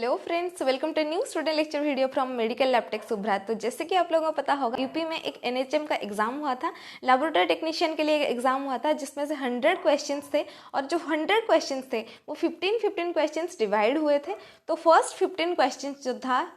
Hello friends, welcome to new student lecture video from medical lab tech Subra. तो जैसे कि आप लोगों को पता होगा, यूपी में एक एनएचएम का एग्जाम हुआ था, लेबोरेटरी टेक्नीशियन के लिए एक एग्जाम हुआ था, जिसमें से 100 क्वेश्चंस थे और जो 100 क्वेश्चंस थे वो 15 क्वेश्चंस डिवाइड हुए थे। तो फर्स्ट 15 क्वेश्चंस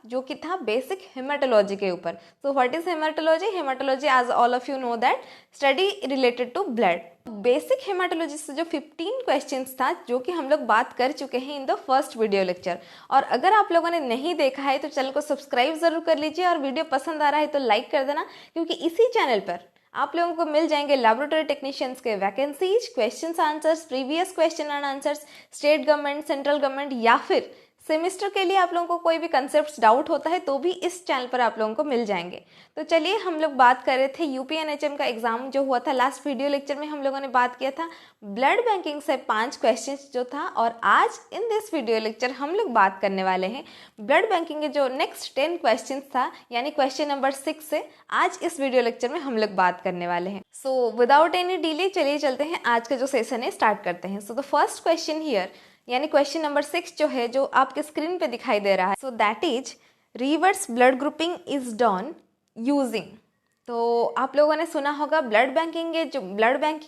जो कि था बेसिक हेमाटोलॉजी के ऊपर। So what is haematology? Haematology, as all of you know that, study related to blood. Basic haematology से जो 15 क्वेश्चंस था, जो कि हम लोग बात कर चुके हैं in the first video lecture. और अगर आप लोगों ने नहीं देखा है तो चैनल को सब्सक्राइब जरूर कर लीजिए और वीडियो पसंद आ रहा है तो लाइक कर देना, क्योंकि इसी चैनल पर आप लोगों को मिल जाएंगे लेबोरेटरी टेक्नीशियंस के vacancies, questions answers, previous question and answers, state government, central government, या फिर सेमेस्टर के लिए आप लोगों को कोई भी कंसेप्ट डाउट होता है तो भी इस चैनल पर आप लोगों को मिल जाएंगे। तो चलिए, हम लोग बात कर रहे थे यूपी एनएचएम का एग्जाम जो हुआ था। लास्ट वीडियो लेक्चर में हम लोगों ने बात किया था ब्लड बैंकिंग से 5 क्वेश्चंस जो था, और आज इन दिस वीडियो लेक्चर हम लोग बात करने वाले हैं ब्लड बैंकिंग के जो नेक्स्ट 10 क्वेश्चंस था, यानी क्वेश्चन नंबर 6 से आज इस वीडियो लेक्चर में हम लोग बात करने वाले हैं। सो विदाउट एनी डिले चलिए चलते हैं, आज का जो सेशन है स्टार्ट करते हैं। सो द फर्स्ट क्वेश्चन हियर, यानी क्वेश्चन नंबर 6 जो है, जो आपके स्क्रीन पे दिखाई दे रहा है, so that is reverse blood grouping is done using. तो आप लोगों ने सुना होगा ब्लड बैंकिंग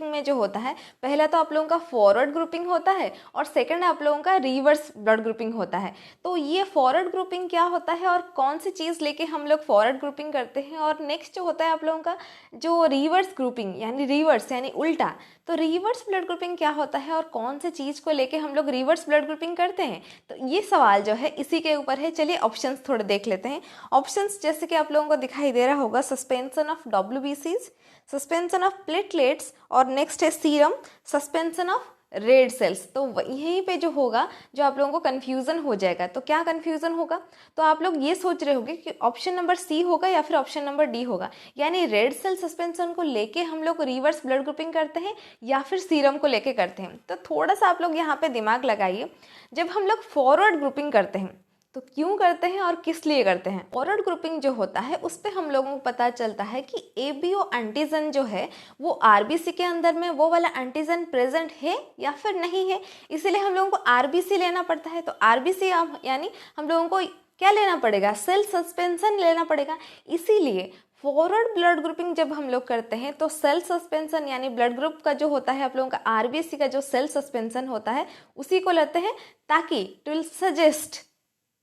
में जो होता है, पहला तो आप लोगों का फॉरवर्ड ग्रुपिंग होता है और सेकंड आप लोगों का रिवर्स ब्लड ग्रुपिंग होता है। तो ये फॉरवर्ड ग्रुपिंग क्या होता है और कौन सी चीज़ लेके हम लोग फॉरवर्ड ग्रुपिंग करते हैं, और नेक्स्ट जो होता है आप लोगों का जो रिवर्स ग्रुपिंग, यानी रिवर्स यानी उल्टा। तो रिवर्स ब्लड ग्रुपिंग क्या होता है और कौन सी चीज़ को लेके हम लोग रिवर्स ब्लड ग्रुपिंग करते हैं, तो ये सवाल जो है इसी के ऊपर है। चलिए ऑप्शंस थोड़े देख लेते हैं। ऑप्शंस जैसे कि आप लोगों को दिखाई दे रहा होगा, suspension of WBCs, suspension of platelets, और नेक्स्ट है serum, suspension of red cells. तो यहीं पे जो होगा, जो आप लोगों को कन्फ्यूज़न हो जाएगा। तो क्या कन्फ्यूज़न होगा? तो आप लोग ये सोच रहे होंगे कि ऑप्शन नंबर सी होगा या फिर ऑप्शन नंबर डी होगा, यानी रेड सेल सस्पेंशन को लेके हम लोग रिवर्स ब्लड ग्रुपिंग करते हैं या फिर सीरम को लेके करते हैं। तो थोड़ा सा आप लोग यहाँ पे दिमाग लगाइए। जब हम लोग फॉरवर्ड ग्रुपिंग करते हैं तो क्यों करते हैं और किस लिए करते हैं? फॉरवर्ड ग्रुपिंग जो होता है उस पे हम लोगों को पता चलता है कि ABO एंटीजन जो है वो RBC के अंदर में वो वाला एंटीजन प्रेजेंट है या फिर नहीं है, इसीलिए हम लोगों को RBC लेना पड़ता है। तो RBC यानी हम लोगों को क्या लेना पड़ेगा? सेल सस्पेंशन लेना पड़ेगा। इसीलिए फॉरवर्ड ब्लड ग्रुपिंग जब हम लोग करते हैं तो सेल सस्पेंशन यानी ब्लड ग्रुप का जो होता है, आप लोगों का RBC का जो सेल सस्पेंशन होता है उसी को लेते हैं, ताकि it will suggest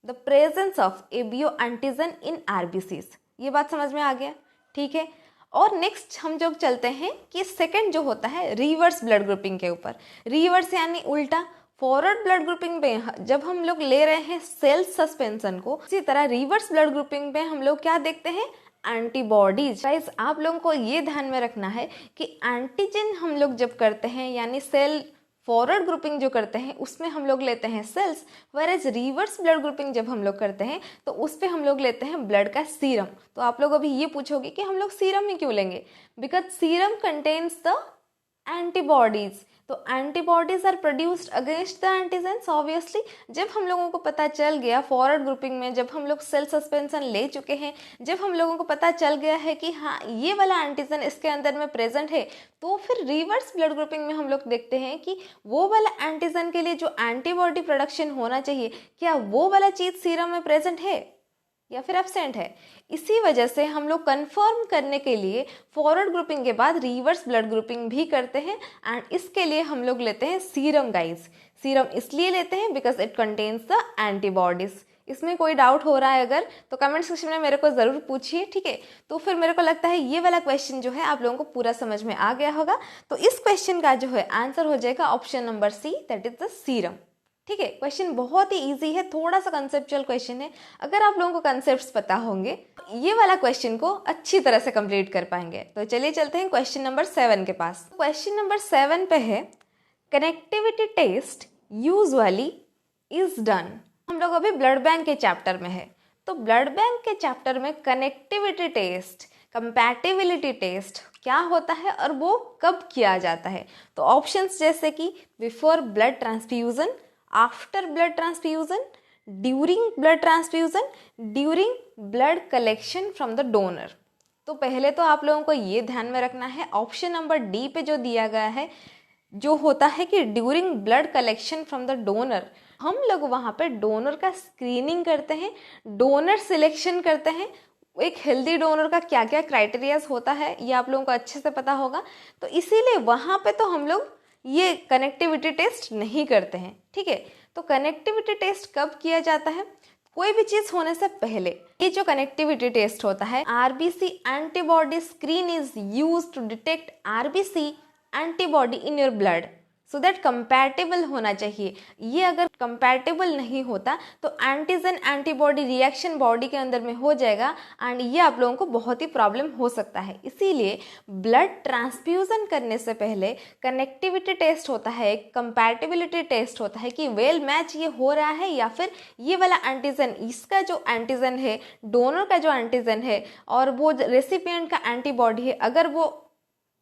the presence of ABO antigen in RBCs। ये बात समझ में आ गया? ठीक है। और नेक्स्ट हम जो चलते हैं कि सेकंड जो होता है रिवर्स ब्लड ग्रुपिंग के ऊपर। रिवर्स यानी उल्टा। फॉरवर्ड ब्लड ग्रुपिंग में जब हम लोग ले रहे हैं सेल सस्पेंशन को, इसी तरह रिवर्स ब्लड ग्रुपिंग में हम लोग क्या देखते हैं? एंटीबॉडीज। गाइस, आप लोगों को ये ध्यान में रखना है कि एंटीजन हम लोग जब करते हैं, यानी सेल फॉरवर्ड ग्रुपिंग जो करते हैं उसमें हम लोग लेते हैं cells, whereas reverse blood grouping जब हम लोग करते हैं तो उस पे हम लोग लेते हैं ब्लड का सीरम। तो आप लोग अभी ये पूछोगे कि हम लोग सीरम ही क्यों लेंगे? Because serum contains the antibodies. तो antibodies are produced against the antigens. Obviously जब हम लोगों को पता चल गया फॉरवर्ड ग्रुपिंग में, जब हम लोग सेल सस्पेंशन ले चुके हैं, जब हम लोगों को पता चल गया है कि हाँ ये वाला एंटीजन इसके अंदर में प्रेजेंट है, तो फिर रिवर्स ब्लड ग्रुपिंग में हम लोग देखते हैं कि वो वाला एंटीजन के लिए जो एंटीबॉडी प्रोडक्शन होना चाहिए, क्या वो वाला चीज़ सीरम में प्रेजेंट है या फिर एब्सेंट है। इसी वजह से हम लोग कंफर्म करने के लिए फॉरवर्ड ग्रुपिंग के बाद रिवर्स ब्लड ग्रुपिंग भी करते हैं, एंड इसके लिए हम लोग लेते हैं सीरम। गाइस, सीरम इसलिए लेते हैं because it contains the antibodies. इसमें कोई डाउट हो रहा है अगर, तो कमेंट सेक्शन में मेरे को ज़रूर पूछिए, ठीक है। तो फिर मेरे को लगता है ये वाला क्वेश्चन जो है आप लोगों को पूरा समझ में आ गया होगा। तो इस क्वेश्चन का जो है आंसर हो जाएगा option number C, that is the serum. ठीक है। क्वेश्चन बहुत ही इजी है, थोड़ा सा कंसेप्चुअल क्वेश्चन है। अगर आप लोगों को कंसेप्ट्स पता होंगे ये वाला क्वेश्चन को अच्छी तरह से कंप्लीट कर पाएंगे। तो चलिए चलते हैं क्वेश्चन नंबर 7 के पास। क्वेश्चन नंबर 7 पे है, connectivity test usually is done. हम लोग अभी ब्लड बैंक के चैप्टर में है, तो ब्लड बैंक के चैप्टर में कनेक्टिविटी टेस्ट, कंपैटिबिलिटी टेस्ट क्या होता है और वो कब किया जाता है? तो ऑप्शंस जैसे कि before blood transfusion, after blood transfusion, during blood transfusion, during blood collection from the donor. तो पहले तो आप लोगों को ये ध्यान में रखना है, ऑप्शन नंबर डी पे जो दिया गया है, जो होता है कि during blood collection from the donor, हम लोग वहाँ पे डोनर का स्क्रीनिंग करते हैं, डोनर सिलेक्शन करते हैं। एक हेल्दी डोनर का क्या क्या क्राइटेरियाज होता है ये आप लोगों को अच्छे से पता होगा, तो इसीलिए वहाँ पे तो हम लोग ये कनेक्टिविटी टेस्ट नहीं करते हैं, ठीक है। तो कनेक्टिविटी टेस्ट कब किया जाता है? कोई भी चीज होने से पहले। ये जो कनेक्टिविटी टेस्ट होता है, RBC antibody screen is used to detect RBC antibody in your blood, so that compatible होना चाहिए। ये अगर कंपैटिबल नहीं होता तो एंटीजन एंटीबॉडी रिएक्शन बॉडी के अंदर में हो जाएगा एंड ये आप लोगों को बहुत ही प्रॉब्लम हो सकता है। इसीलिए ब्लड ट्रांसफ्यूजन करने से पहले कनेक्टिविटी टेस्ट होता है, एक कंपैटिबिलिटी टेस्ट होता है कि वेल मैच ये हो रहा है या फिर ये वाला एंटीजन, इसका जो एंटीजन है, डोनर का जो एंटीजन है और वो रेसिपिएंट का एंटीबॉडी है, अगर वो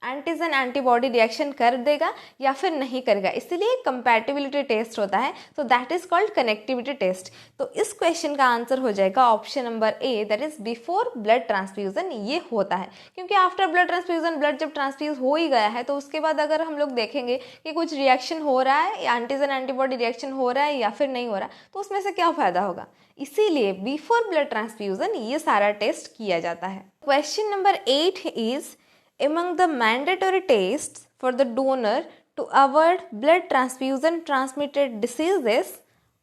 एंटीजन एंटीबॉडी रिएक्शन कर देगा या फिर नहीं करेगा। इसीलिए कंपैटिबिलिटी टेस्ट होता है, so that is called connectivity test. तो इस क्वेश्चन का आंसर हो जाएगा option number A, that is before blood transfusion ये होता है। क्योंकि आफ्टर ब्लड ट्रांसफ्यूजन, ब्लड जब ट्रांसफ्यूज हो ही गया है तो उसके बाद अगर हम लोग देखेंगे कि कुछ रिएक्शन हो रहा है, एंटीजन एंटीबॉडी रिएक्शन हो रहा है या फिर नहीं हो रहा, तो उसमें से क्या फायदा होगा। इसीलिए बिफोर ब्लड ट्रांसफ्यूजन ये सारा टेस्ट किया जाता है। Question number 8 is among the mandatory tests for the donor to avoid blood transfusion transmitted diseases,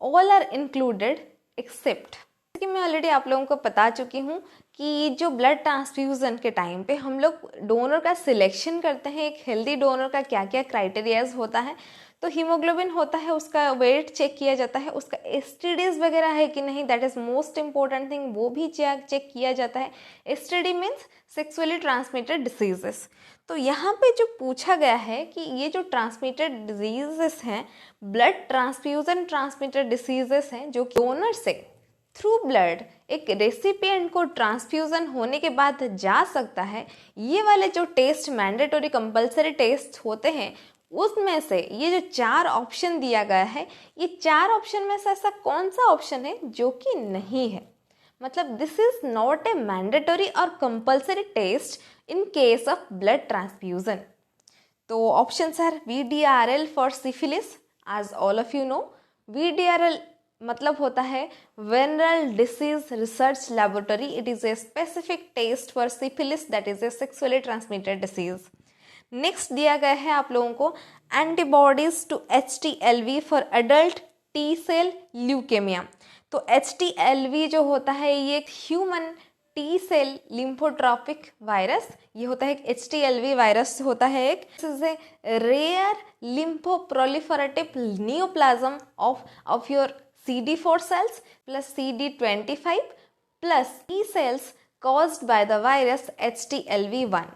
all are included except, कि मैं ऑलरेडी आप लोगों को बता चुकी हूँ कि जो ब्लड ट्रांसफ्यूज़न के टाइम पे हम लोग डोनर का सिलेक्शन करते हैं, एक हेल्दी डोनर का क्या क्या क्राइटेरियाज होता है। तो हीमोग्लोबिन होता है, उसका वेट चेक किया जाता है, उसका एसटीडीज वगैरह है कि नहीं, that is most important thing, वो भी चेक किया जाता है। STD means sexually transmitted diseases. तो यहाँ पे जो पूछा गया है कि ये जो ट्रांसमिटेड डिजीजेस हैं, ब्लड ट्रांसफ्यूजन ट्रांसमिटेड डिसीजेस हैं, जो डोनर से थ्रू ब्लड एक रेसिपिएंट को ट्रांसफ्यूजन होने के बाद जा सकता है, ये वाले जो टेस्ट मैंडेटरी कंपलसरी टेस्ट होते हैं, उसमें से ये जो 4 ऑप्शन दिया गया है, ये 4 ऑप्शन में से ऐसा कौन सा ऑप्शन है जो कि नहीं है। मतलब this is not a mandatory और compulsory test in case of blood transfusion. तो options are VDRL for syphilis, as all of you know. VDRL मतलब होता है venereal disease research laboratory, it is a specific test for syphilis, that is a sexually transmitted disease. Next दिया गया है आप लोगों को antibodies to HTLV for adult T cell leukaemia. तो HTLV जो होता है ये एक human T cell lymphotropic virus, ये होता है एक HTLV वायरस होता है एक। This is a rare lymphoproliferative neoplasm of your CD4 cells plus CD25 plus T cells caused by the virus HTLV1।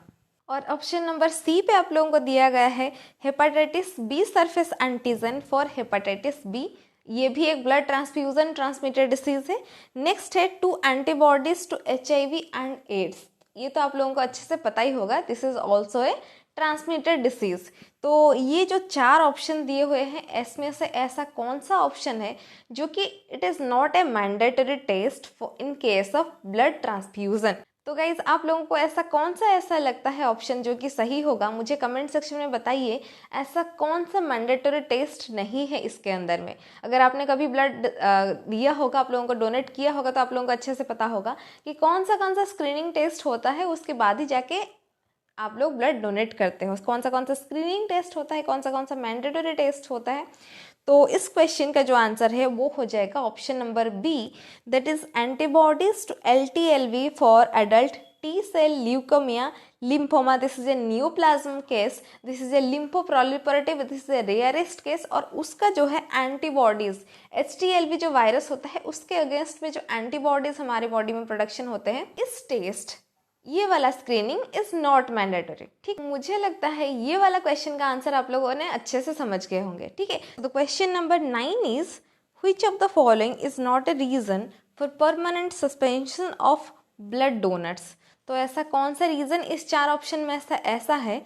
और ऑप्शन नंबर सी पे आप लोगों को दिया गया है hepatitis B surface antigen for hepatitis B, ये भी एक ब्लड ट्रांसफ्यूजन ट्रांसमिटेड डिसीज है। नेक्स्ट है 2 antibodies to HIV and AIDS, ये तो आप लोगों को अच्छे से पता ही होगा, this is also a transmitted disease. तो ये जो 4 ऑप्शन दिए हुए हैं, इसमें से ऐसा कौन सा ऑप्शन है जो कि it is not a mandatory test for in case of blood transfusion. तो गाइज आप लोगों को ऐसा कौन सा ऐसा लगता है ऑप्शन जो कि सही होगा, मुझे कमेंट सेक्शन में बताइए। ऐसा कौन सा मैंडेटरी टेस्ट नहीं है इसके अंदर में। अगर आपने कभी ब्लड दिया होगा, आप लोगों को डोनेट किया होगा, तो आप लोगों को अच्छे से पता होगा कि कौन सा स्क्रीनिंग टेस्ट होता है, उसके बाद ही जाके आप लोग ब्लड डोनेट करते हो। कौन सा स्क्रीनिंग टेस्ट होता है, कौन सा मैंडेटरी टेस्ट होता है। तो इस क्वेश्चन का जो आंसर है वो हो जाएगा option number B, that is antibodies to LTLV for adult T cell leukemia lymphoma। This is a neoplasm case, this is a lymphoproliferative, this is a rarest case. और उसका जो है एंटीबॉडीज HTLV जो virus होता है उसके against में जो एंटीबॉडीज हमारे बॉडी में प्रोडक्शन होते हैं, इस टेस्ट ये वाला स्क्रीनिंग इज नॉट मैंडेटरी। ठीक, मुझे लगता है ये वाला क्वेश्चन का आंसर आप लोगों ने अच्छे से समझ गए होंगे। ठीक है, तो question number 9 is which of the following is not a reason for permanent suspension of blood donors. तो ऐसा कौन सा रीजन इस 4 ऑप्शन में ऐसा है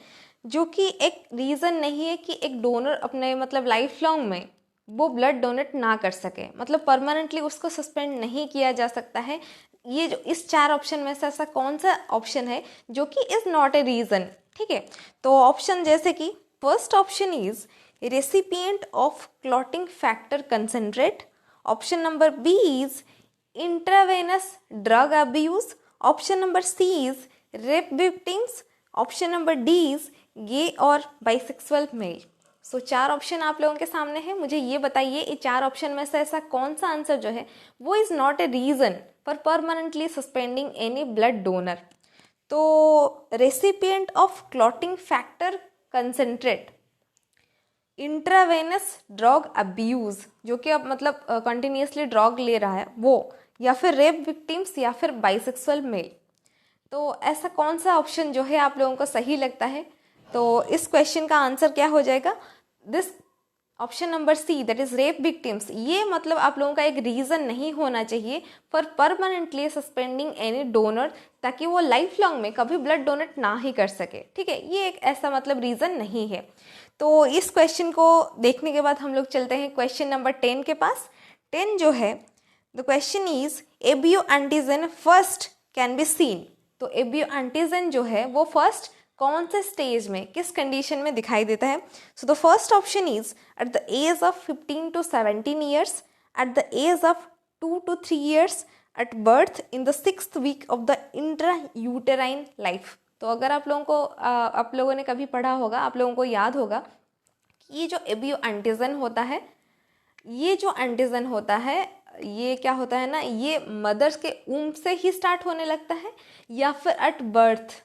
जो कि एक रीजन नहीं है कि एक डोनर अपने मतलब लाइफ लॉन्ग में वो ब्लड डोनेट ना कर सके, मतलब परमानेंटली उसको सस्पेंड नहीं किया जा सकता है। ये जो इस 4 ऑप्शन में से ऐसा कौन सा ऑप्शन है जो कि इज नॉट ए रीजन। ठीक है, तो ऑप्शन जैसे कि first option is recipient of clotting factor concentrate. Option number B is intravenous drug abuse. Option number C is rape victims. Option number D is gay और bisexual mail. सो 4 option आप लोगों के सामने है. मुझे ये बताइए ये 4 ऑप्शन में से ऐसा कौन सा आंसर जो है वो is not a reason for permanently suspending any blood donor. तो recipient of clotting factor concentrate, intravenous drug abuse जो कि अब मतलब कंटिन्यूसली ड्रग ले रहा है वो, या फिर रेप विक्टिम्स, या फिर बाइसेक्सुअल मेल. तो ऐसा कौन सा ऑप्शन जो है आप लोगों को सही लगता है? तो इस क्वेश्चन का आंसर क्या हो जाएगा? This option number C, that is rape victims. ये मतलब आप लोगों का एक रीज़न नहीं होना चाहिए for permanently suspending any donor, ताकि वो लाइफ लॉन्ग में कभी ब्लड डोनेट ना ही कर सके. ठीक है, ये एक ऐसा मतलब रीज़न नहीं है. तो इस क्वेश्चन को देखने के बाद हम लोग चलते हैं क्वेश्चन नंबर 10 के पास. 10 जो है, the question is ABO antigen first can be seen. तो एबियो एंटीजन जो है वो फर्स्ट कौन से स्टेज में, किस कंडीशन में दिखाई देता है? So the first option is at the age of 15 to 17 years, at the age of 2 to 3 years, at birth, in the 6th week of the intrauterine life. तो अगर आप लोगों ने कभी पढ़ा होगा, आप लोगों को याद होगा कि ये जो एबियो एंटीजन होता है, ये जो एंटीजन होता है ये क्या होता है ना, ये मदर्स के ऊम्ब से ही स्टार्ट होने लगता है, या फिर एट बर्थ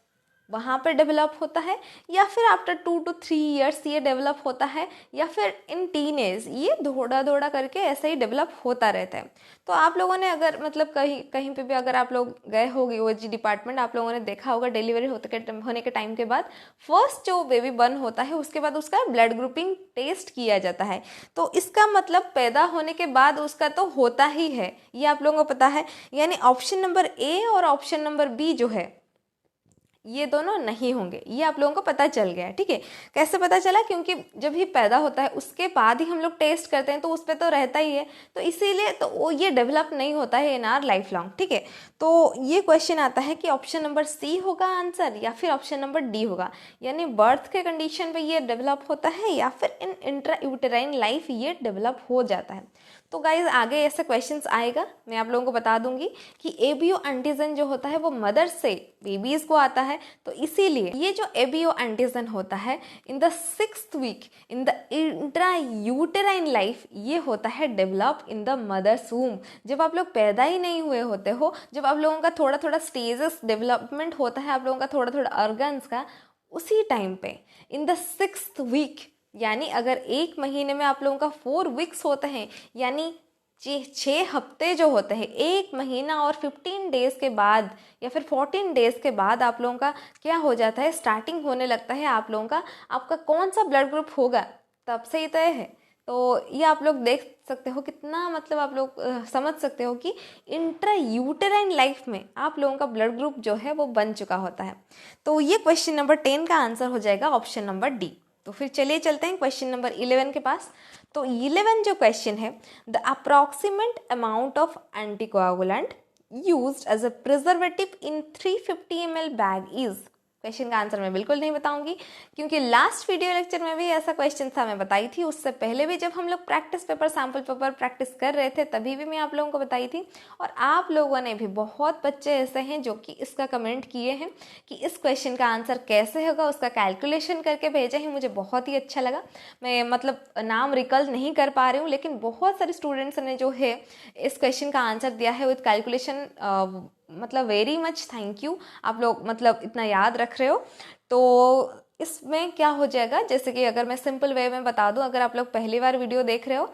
वहाँ पर डेवलप होता है, या फिर आफ्टर 2 to 3 ईयर्स ये डेवलप होता है, या फिर इन टीनेज ये दौड़ा करके ऐसे ही डेवलप होता रहता है. तो आप लोगों ने अगर मतलब कहीं पे भी अगर आप लोग गए होगे OG डिपार्टमेंट, आप लोगों ने देखा होगा डिलीवरी होने के टाइम के बाद फर्स्ट जो बेबी बर्न होता है उसके बाद उसका ब्लड ग्रुपिंग टेस्ट किया जाता है. तो इसका मतलब पैदा होने के बाद उसका तो होता ही है, ये आप लोगों को पता है. यानी ऑप्शन नंबर ए और ऑप्शन नंबर बी जो है ये दोनों नहीं होंगे, ये आप लोगों को पता चल गया है. ठीक है, कैसे पता चला? क्योंकि जब ही पैदा होता है उसके बाद ही हम लोग टेस्ट करते हैं, तो उस पर तो रहता ही है, तो इसीलिए तो वो ये डेवलप नहीं होता है इन आर लाइफ लॉन्ग. ठीक है, तो ये क्वेश्चन आता है कि ऑप्शन नंबर सी होगा आंसर या फिर ऑप्शन नंबर डी होगा. यानी बर्थ के कंडीशन पे ये डेवलप होता है या फिर इन इंट्रा यूटेराइन लाइफ ये डेवलप हो जाता है. तो गाइज आगे ऐसे क्वेश्चंस आएगा, मैं आप लोगों को बता दूंगी कि एबियो एंटीजन जो होता है वो मदर से बेबीज को आता है. तो इसीलिए ये जो एबियो एंटीजन होता है in the 6th week in the intrauterine life, ये होता है develop in the mother's womb. जब आप लोग पैदा ही नहीं हुए होते हो, जब आप लोगों का थोड़ा स्टेजेस डेवलपमेंट होता है, आप लोगों का थोड़ा ऑर्गन्स का, उसी टाइम पे इन द 6th वीक, यानी अगर एक महीने में आप लोगों का 4 वीक्स होते हैं, यानी 6 हफ्ते जो होते हैं, एक महीना और 15 डेज के बाद या फिर 14 डेज के बाद आप लोगों का क्या हो जाता है, स्टार्टिंग होने लगता है आप लोगों का. आपका कौन सा ब्लड ग्रुप होगा तब से ही तय है. तो ये आप लोग देख सकते हो कितना मतलब आप लोग समझ सकते हो कि इंट्रा यूटेराइन लाइफ में आप लोगों का ब्लड ग्रुप जो है वो बन चुका होता है. तो ये क्वेश्चन नंबर 10 का आंसर हो जाएगा ऑप्शन नंबर डी. तो फिर चलिए चलते हैं क्वेश्चन नंबर 11 के पास. तो 11 जो क्वेश्चन है, the approximate amount of anticoagulant used as a preservative in 350 ml bag is. Question का आंसर मैं बिल्कुल नहीं बताऊंगी, क्योंकि लास्ट वीडियो लेक्चर में भी ऐसा क्वेश्चन था, मैं बताई थी. उससे पहले भी जब हम लोग practice paper, sample paper practice कर रहे थे तभी भी मैं आप लोगों को बताई थी. और आप लोगों ने भी, बहुत बच्चे ऐसे हैं जो कि इसका कमेंट किए हैं कि इस क्वेश्चन का आंसर कैसे होगा, उसका कैलकुलेशन करके भेजे हैं. मुझे बहुत ही अच्छा लगा. मैं मतलब नाम रिकॉल नहीं कर पा रही हूँ, लेकिन बहुत सारे स्टूडेंट्स ने जो है इस क्वेश्चन का आंसर दिया है विद कैलकुलेशन. मतलब वेरी मच थैंक यू, आप लोग मतलब इतना याद रख रहे हो. तो इसमें क्या हो जाएगा, जैसे कि अगर मैं सिंपल वे में बता दूं, अगर आप लोग पहली बार वीडियो देख रहे हो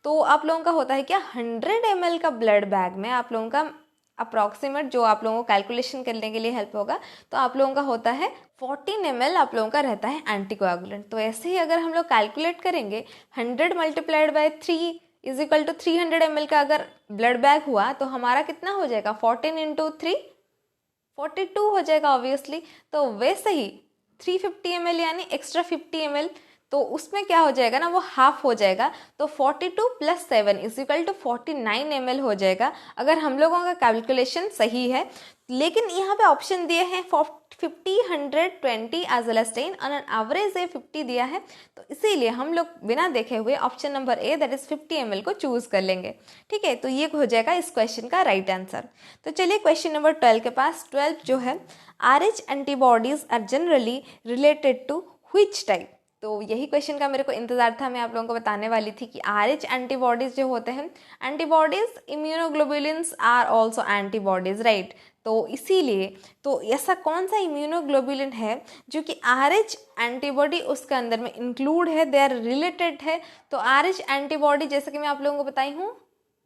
तो आप लोगों का होता है क्या, 100 ml का ब्लड बैग में आप लोगों का अप्रॉक्सीमेट जो आप लोगों को कैलकुलेशन करने के लिए हेल्प होगा, तो आप लोगों का होता है 14 ml आप लोगों का रहता है एंटीकोआगुलेंट. तो ऐसे ही अगर हम लोग कैलकुलेट करेंगे 100 multiplied by 3 is equal to 300 ml का अगर ब्लड बैग हुआ तो हमारा कितना हो जाएगा, 14 इंटू 3 42 हो जाएगा ऑब्वियसली. तो वैसे ही 350 ml यानी एक्स्ट्रा 50 ml तो उसमें क्या हो जाएगा ना, वो हाफ हो जाएगा। तो 42 + 7 = 49 ml हो जाएगा, अगर हम लोगों का कैलकुलेशन सही है। लेकिन यहाँ पे ऑप्शन दिए हैं 50, 100, 20 एज वेल एज 10 और एवरेज है 50 दिया है। तो इसीलिए हम लोग बिना देखे हुए option number A that is 50 ml को चूज कर लेंगे। ठीक है, तो ये हो जाएगा इस क्वेश्चन का राइट आंसर। तो चलिए क्वेश्चन नंबर 12 के पास। 12 जो है, RH antibodies are generally related to which type. तो यही क्वेश्चन का मेरे को इंतजार था, मैं आप लोगों को बताने वाली थी कि RH एंटीबॉडीज जो होते हैं, antibodies immunoglobulins are also antibodies, right. तो इसीलिए तो ऐसा कौन सा इम्यूनोग्लोबुलिन है जो कि RH एंटीबॉडी उसके अंदर में इंक्लूड है, दे आर रिलेटेड है। तो RH एंटीबॉडी जैसे कि मैं आप लोगों को बताई हूँ,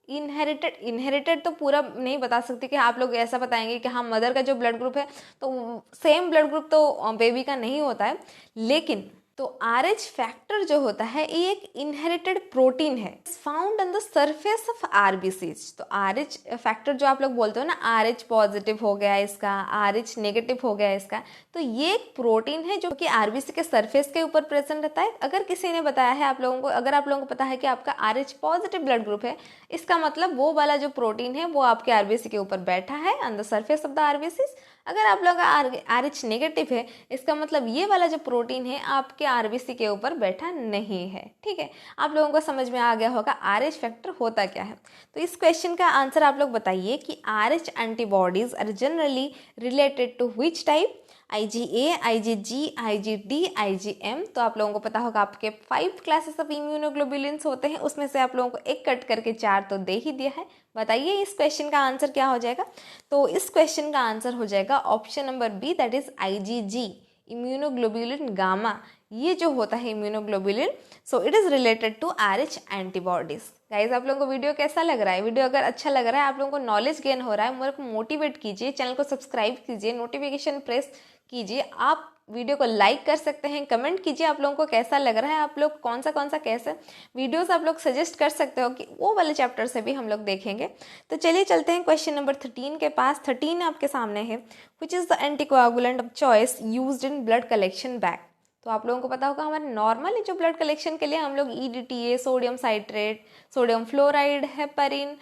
इनहेरिटेड तो पूरा नहीं बता सकती कि आप लोग ऐसा बताएंगे कि हाँ मदर का जो ब्लड ग्रुप है तो सेम ब्लड ग्रुप तो बेबी का नहीं होता है। लेकिन तो RH फैक्टर जो होता है ये एक इनहेरिटेड प्रोटीन है, found on the surface of RBCs। तो RH फैक्टर जो आप लोग बोलते हो ना, RH पॉजिटिव हो गया इसका, RH नेगेटिव हो गया इसका, तो ये एक प्रोटीन है जो कि RBC के सरफेस के ऊपर प्रेजेंट रहता है। अगर किसी ने बताया है आप लोगों को, अगर आप लोगों को पता है कि आपका RH पॉजिटिव ब्लड ग्रुप है, इसका मतलब वो वाला जो प्रोटीन है वो आपके RBC के ऊपर बैठा है on the surface of the RBCs। अगर आप लोगों का RH नेगेटिव है, इसका मतलब ये वाला जो प्रोटीन है आपके RBC के ऊपर बैठा नहीं है। ठीक है, आप लोगों को समझ में आ गया होगा RH फैक्टर होता क्या है। तो इस क्वेश्चन का आंसर आप लोग बताइए कि RH antibodies are generally related to which type, IgA, IgG, IgD, IgM। तो आप लोगों को पता होगा आपके 5 क्लासेस ऑफ इम्यूनोग्लोबुलिन्स होते हैं, उसमें से आप लोगों को एक कट करके 4 तो दे ही दिया है। बताइए इस क्वेश्चन का आंसर क्या हो जाएगा। तो इस क्वेश्चन का आंसर हो जाएगा option number B that is IgG, immunoglobulin gamma. ये जो होता है immunoglobulin, so it is related to RH antibodies. Guys आप लोगों को वीडियो कैसा लग रहा है? वीडियो अगर अच्छा लग रहा है, आप लोगों को नॉलेज गेन हो रहा है, मेरे को मोटिवेट कीजिए, चैनल को सब्सक्राइब कीजिए, नोटिफिकेशन प्रेस कीजिए। आप वीडियो को लाइक कर सकते हैं, कमेंट कीजिए आप लोगों को कैसा लग रहा है, आप लोग कौन सा कैसे वीडियोस आप लोग सजेस्ट कर सकते हो कि वो वाले चैप्टर से भी हम लोग देखेंगे। तो चलिए चलते हैं क्वेश्चन नंबर 13 के पास। 13 आपके सामने है, which is the anticoagulant of choice used in blood collection bag. तो आप लोगों को पता होगा हमारे नॉर्मली जो ब्लड कलेक्शन के लिए हम लोग EDTA, sodium citrate, sodium fluoride, heparin,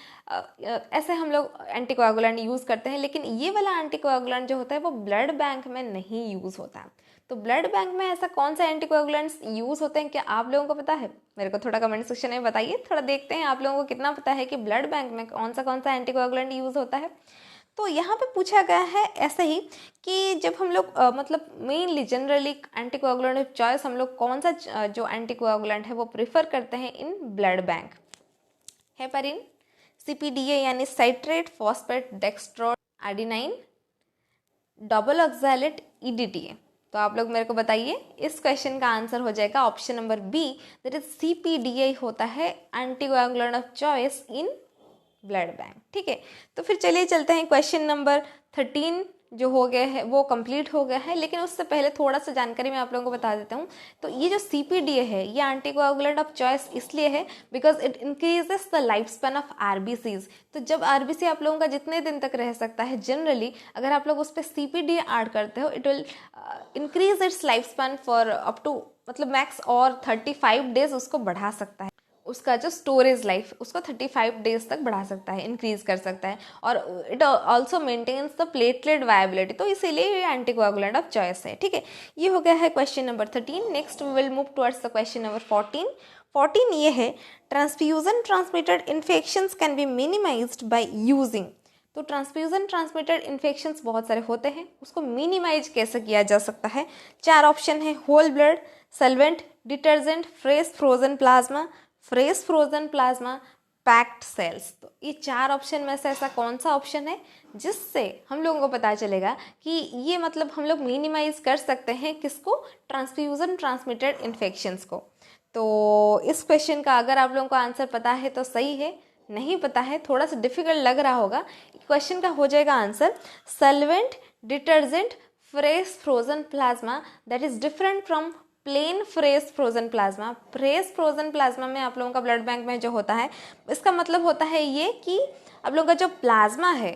ऐसे हम लोग एंटीकोआगुलेंट यूज़ करते हैं। लेकिन ये वाला एंटीकोआगुलेंट जो होता है वो ब्लड बैंक में नहीं यूज़ होता है। तो ब्लड बैंक में ऐसा कौन सा एंटीकोआगुलेंट्स यूज़ होते हैं, क्या आप लोगों को पता है? मेरे को थोड़ा कमेंट सेक्शन में बताइए, थोड़ा देखते हैं आप लोगों को कितना पता है कि ब्लड बैंक में कौन सा एंटीकोआगुलेंट यूज़ होता है। तो यहाँ पे पूछा गया है ऐसे ही कि जब हम लोग मतलब mainly generally anticoagulant of choice हम लोग कौन सा जो एंटीकोआगुलेंट है वो प्रिफर करते हैं इन ब्लड बैंक। हेपरिन, CPDA यानी citrate, phosphate, dextro adenine, double oxalate, EDTA। तो आप लोग मेरे को बताइए, इस क्वेश्चन का आंसर हो जाएगा option number B that is CPDA होता है anticoagulant of choice in blood bank. ठीक है, तो फिर चलिए चलते हैं क्वेश्चन नंबर 13 जो हो गया है वो कंप्लीट हो गया है। लेकिन उससे पहले थोड़ा सा जानकारी मैं आप लोगों को बता देता हूँ। तो ये जो CPDA है ये एंटीकोआगुलेंट ऑफ चॉइस इसलिए है because it increases the life span of RBCs। तो जब RBC आप लोगों का जितने दिन तक रह सकता है जनरली, अगर आप लोग उस पर CPDA ऐड करते हो, it will increase its life span for up to मतलब मैक्स और 35 डेज उसको बढ़ा सकता है। उसका जो स्टोरेज लाइफ उसको 35 डेज तक बढ़ा सकता है, इंक्रीज कर सकता है। और it also maintains the platelet viability. तो इसीलिए ये एंटीकोआगुलेंट ऑफ चॉइस है। ठीक है, ये हो गया है question number 13। Next we will move towards the question number 14। 14 ये है, transfusion transmitted infections can be minimised by using. तो ट्रांसफ्यूजन ट्रांसमिटेड इन्फेक्शंस बहुत सारे होते हैं, उसको मिनिमाइज कैसे किया जा सकता है? 4 ऑप्शन है, whole blood, solvent, detergent, fresh frozen plasma, fresh frozen plasma, packed cells. तो ये 4 ऑप्शन में से ऐसा कौन सा ऑप्शन है जिससे हम लोगों को पता चलेगा कि ये मतलब हम लोग मिनिमाइज कर सकते हैं किसको? ट्रांसफ्यूजन ट्रांसमिटेड इन्फेक्शंस को। तो इस क्वेश्चन का अगर आप लोगों को आंसर पता है तो सही है, नहीं पता है थोड़ा सा डिफिकल्ट लग रहा होगा, क्वेश्चन का हो जाएगा answer solvent, detergent, fresh frozen plasma that is different from plain fresh frozen plasma. Fresh frozen plasma में आप लोगों का ब्लड बैंक में जो होता है, इसका मतलब होता है ये कि आप लोगों का जो प्लाज्मा है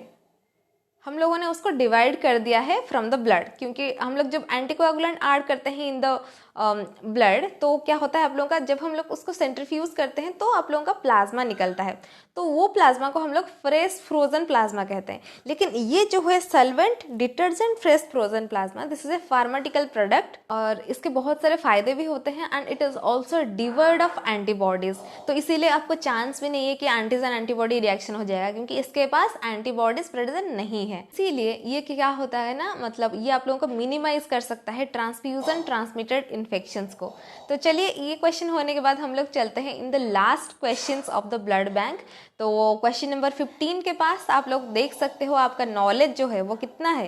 हम लोगों ने उसको डिवाइड कर दिया है फ्रॉम द ब्लड, क्योंकि हम लोग जब एंटीकोएगुलेंट ऐड करते हैं इन द ब्लड तो क्या होता है आप लोगों का, जब हम लोग उसको सेंट्रीफ्यूज करते हैं तो आप लोगों का प्लाज्मा निकलता है, तो वो प्लाज्मा को हम लोग फ्रेश फ्रोजन प्लाज्मा कहते हैं। लेकिन ये जो है solvent detergent fresh frozen plasma, this is a pharmaceutical product और इसके बहुत सारे फायदे भी होते हैं एंड इट इज ऑल्सो डिवर्ड ऑफ एंटीबॉडीज। तो इसीलिए आपको चांस भी नहीं है कि एंटीजन एंटीबॉडी रिएक्शन हो जाएगा, क्योंकि इसके पास एंटीबॉडीज प्रेजेंट नहीं है। इसीलिए ये क्या होता है ना, मतलब ये आप लोगों को मिनिमाइज कर सकता है ट्रांसफ्यूजन ट्रांसमिटेड इन्फेक्शंस को। तो चलिए ये क्वेश्चन होने के बाद हम लोग चलते हैं in the last questions of the blood bank. तो क्वेश्चन नंबर 15 के पास आप लोग देख सकते हो आपका नॉलेज जो है वो कितना है।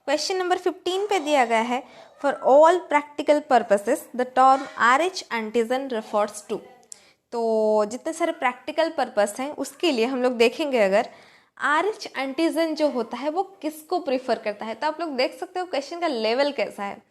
क्वेश्चन नंबर 15 पे दिया गया है, for all practical purposes the term RH antigen refers to. तो जितने सारे प्रैक्टिकल पर्पस हैं उसके लिए हम लोग देखेंगे अगर RH एंटीजन जो होता है वो किसको प्रीफर करता है। तो आप लोग देख सकते हो क्वेश्चन का लेवल कैसा है।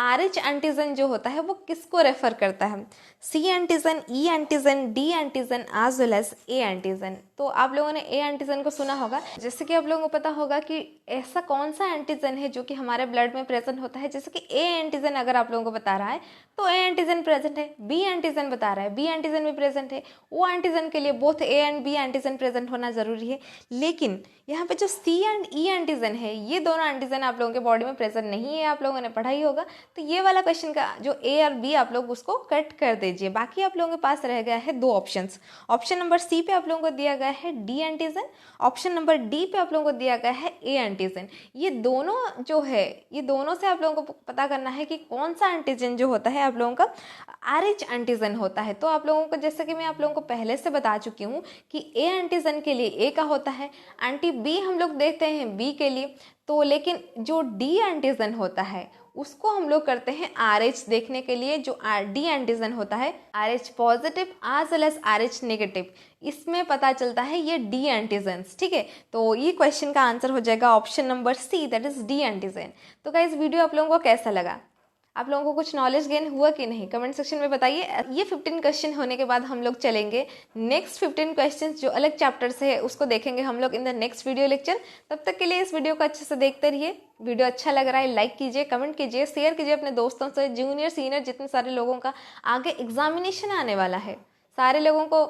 RH एंटीजन जो होता है वो किसको रेफर करता है, C antigen, E antigen, D antigen as well as A antigen. तो आप लोगों ने A एंटीजन को सुना होगा, जैसे कि आप लोगों को पता होगा कि ऐसा कौन सा एंटीजन है जो कि हमारे ब्लड में प्रेजेंट होता है। जैसे कि A एंटीजन अगर आप लोगों को बता रहा है तो A एंटीजन प्रेजेंट है, B एंटीजन बता रहा है B एंटीजन भी प्रेजेंट है। O एंटीजन के लिए both A and B antigen present होना जरूरी है। लेकिन यहाँ पे जो C एंड E एंटीजन है ये दोनों एंटीजन आप लोगों के बॉडी में प्रेजेंट नहीं है, आप लोगों ने पढ़ा ही होगा। तो ये वाला क्वेश्चन का जो A और B आप लोग उसको कट कर दीजिए। बाकी आप लोगों के पास रह गया है दो ऑप्शंस। ऑप्शन नंबर C पे आप लोगों को दिया गया है D antigen, option number D पे आप लोगों को दिया गया है A एंटीजन। ये दोनों जो है ये दोनों से आप लोगों को पता करना है कि कौन सा एंटीजन जो होता है आप लोगों का RH एंटीजन होता है। तो आप लोगों को जैसे कि मैं आप लोगों को पहले से बता चुकी हूँ कि A एंटीजन के लिए A का होता है, एंटी B हम लोग देखते हैं B के लिए। तो लेकिन जो D एंटीजन होता है उसको हम लोग करते हैं RH देखने के लिए। जो D एंटीजन होता है RH positive as well as RH negative, इसमें पता चलता है ये D एंटीजन्स। ठीक है, तो ये क्वेश्चन का आंसर हो जाएगा option number C, that is D antigen. तो गाइस वीडियो आप लोगों को कैसा लगा, आप लोगों को कुछ नॉलेज गेन हुआ कि नहीं, कमेंट सेक्शन में बताइए। ये 15 क्वेश्चन होने के बाद हम लोग चलेंगे नेक्स्ट 15 क्वेश्चंस जो अलग चैप्टर से है उसको देखेंगे हम लोग in the next video lecture. तब तक के लिए इस वीडियो को अच्छे से देखते रहिए। वीडियो अच्छा लग रहा है लाइक कीजिए, कमेंट कीजिए, शेयर कीजिए अपने दोस्तों से। जूनियर सीनियर जितने सारे लोगों का आगे एग्जामिनेशन आने वाला है सारे लोगों को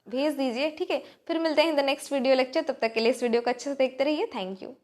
भेज दीजिए। ठीक है, फिर मिलते हैं in the next video lecture. तब तक के लिए इस वीडियो को अच्छे से देखते रहिए। Thank you.